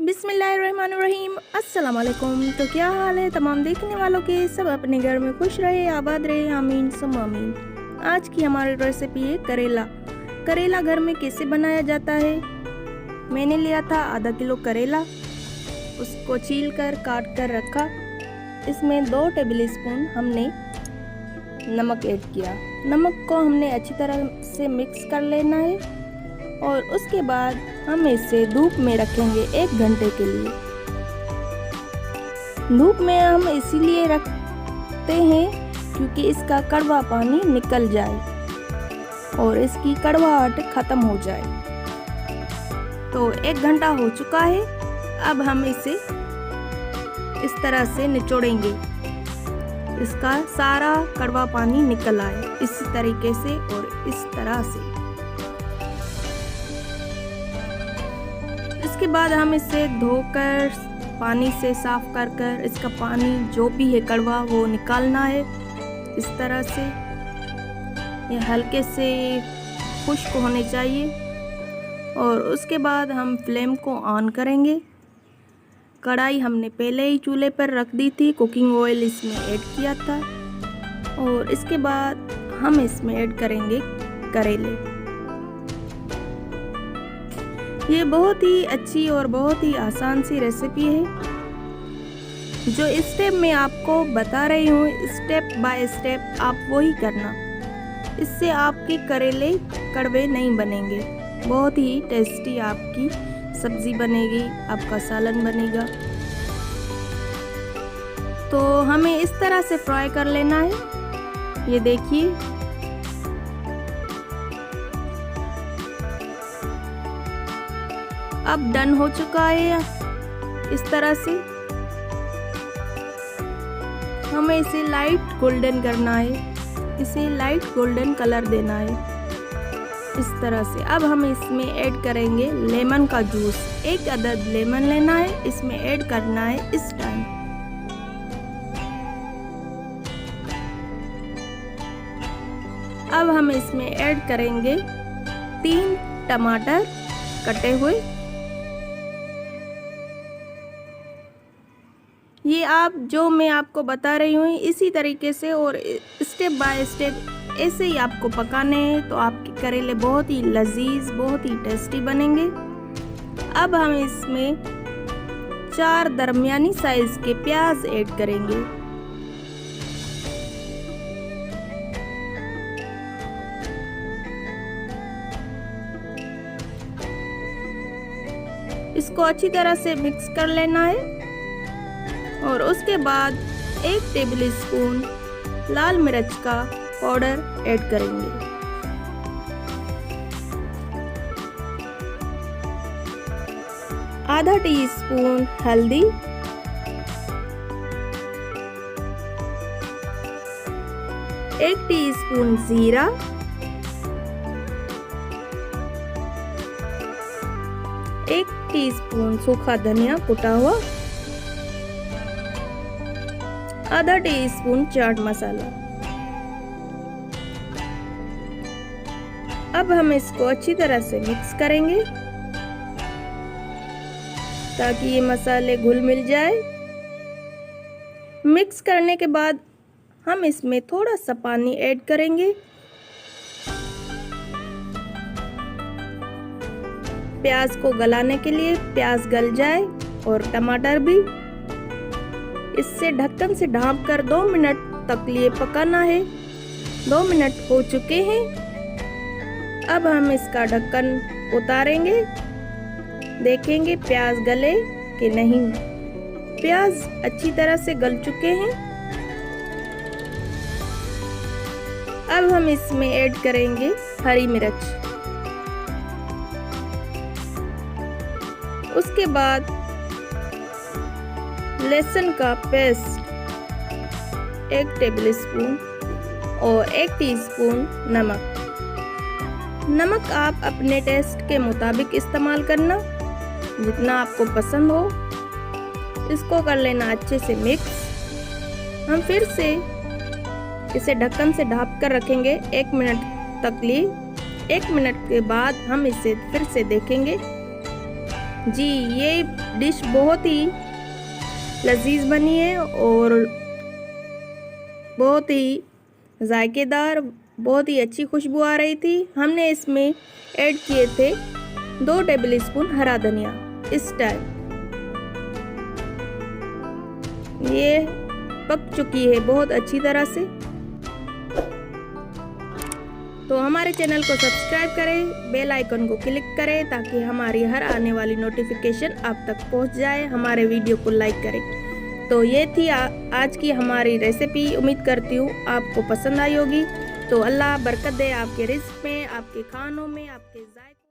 बिस्मिल्लाहिर्रहमानिर्रहीम। अस्सलाम वालेकुम। तो क्या हाल है तमाम देखने वालों के, सब अपने घर में खुश रहे, आबाद रहे, आमीन सुम्मा आमीन। आज की हमारी रेसिपी है करेला। करेला घर में कैसे बनाया जाता है। मैंने लिया था आधा किलो करेला, उसको छील कर काट कर रखा। इसमें 2 टेबल स्पून हमने नमक ऐड किया। नमक को हमने अच्छी तरह से मिक्स कर लेना है और उसके बाद हम इसे धूप में रखेंगे 1 घंटे के लिए। धूप में हम इसीलिए रखते हैं क्योंकि इसका कड़वा पानी निकल जाए और इसकी कड़वाहट खत्म हो जाए। तो 1 घंटा हो चुका है। अब हम इसे इस तरह से निचोड़ेंगे, इसका सारा कड़वा पानी निकल आए, इसी तरीके से और इस तरह से। इसके बाद हम इसे धोकर पानी से साफ कर कर इसका पानी जो भी है कड़वा वो निकालना है। इस तरह से ये हल्के से खुश्क होने चाहिए और उसके बाद हम फ्लेम को ऑन करेंगे। कढ़ाई हमने पहले ही चूल्हे पर रख दी थी, कुकिंग ऑयल इसमें ऐड किया था और इसके बाद हम इसमें ऐड करेंगे करेले। ये बहुत ही अच्छी और बहुत ही आसान सी रेसिपी है। जो स्टेप मैं आपको बता रही हूँ, स्टेप बाय स्टेप आप वही करना। इससे आपके करेले कड़वे नहीं बनेंगे, बहुत ही टेस्टी आपकी सब्जी बनेगी, आपका सालन बनेगा। तो हमें इस तरह से फ्राई कर लेना है। ये देखिए, अब डन हो चुका है। इस तरह से हमें इसे लाइट गोल्डन करना है, इसे लाइट गोल्डन कलर देना है इस तरह से। अब हम इसमें ऐड करेंगे लेमन का जूस। 1 अदद लेमन लेना है, इसमें ऐड करना है इस टाइम। अब हम इसमें ऐड करेंगे 3 टमाटर कटे हुए। ये आप जो मैं आपको बता रही हूँ इसी तरीके से और स्टेप बाय स्टेप ऐसे ही आपको पकाने हैं, तो आपके करेले बहुत ही लजीज, बहुत ही टेस्टी बनेंगे। अब हम इसमें 4 दरमियानी साइज के प्याज ऐड करेंगे। इसको अच्छी तरह से मिक्स कर लेना है और उसके बाद 1 टेबल स्पून लाल मिर्च का पाउडर ऐड करेंगे। आधा टीस्पून हल्दी, 1 टीस्पून जीरा, 1 टीस्पून सूखा धनिया कुटा हुआ, आधा टीस्पून चाट मसाला। अब हम इसको अच्छी तरह से मिक्स करेंगे ताकि ये मसाले घुल मिल जाए। मिक्स करने के बाद हम इसमें थोड़ा सा पानी ऐड करेंगे। प्याज को गलाने के लिए, प्याज गल जाए और टमाटर भी। इससे ढक्कन से ढाँप कर 2 मिनट तक लिए पकाना है। 2 मिनट हो चुके हैं। अब हम इसका ढक्कन उतारेंगे, देखेंगे प्याज गले कि नहीं। प्याज अच्छी तरह से गल चुके हैं। अब हम इसमें ऐड करेंगे हरी मिर्च। उसके बाद लहसुन का पेस्ट 1 टेबल स्पून और 1 टीस्पून नमक। नमक आप अपने टेस्ट के मुताबिक इस्तेमाल करना, जितना आपको पसंद हो। इसको कर लेना अच्छे से मिक्स। हम फिर से इसे ढक्कन से ढाँप कर रखेंगे 1 मिनट तक लिए। 1 मिनट के बाद हम इसे फिर से देखेंगे जी ये डिश बहुत ही लजीज बनी है और बहुत ही जायकेदार, बहुत ही अच्छी खुशबू आ रही थी। हमने इसमें ऐड किए थे 2 टेबल स्पून हरा धनिया। इस टाइम ये पक चुकी है बहुत अच्छी तरह से। तो हमारे चैनल को सब्सक्राइब करें, बेल आइकन को क्लिक करें ताकि हमारी हर आने वाली नोटिफिकेशन आप तक पहुंच जाए। हमारे वीडियो को लाइक करें। तो ये थी आज की हमारी रेसिपी। उम्मीद करती हूँ आपको पसंद आई होगी। तो अल्लाह बरकत दे आपके रिज़्क़ में, आपके खानों में, आपके जायके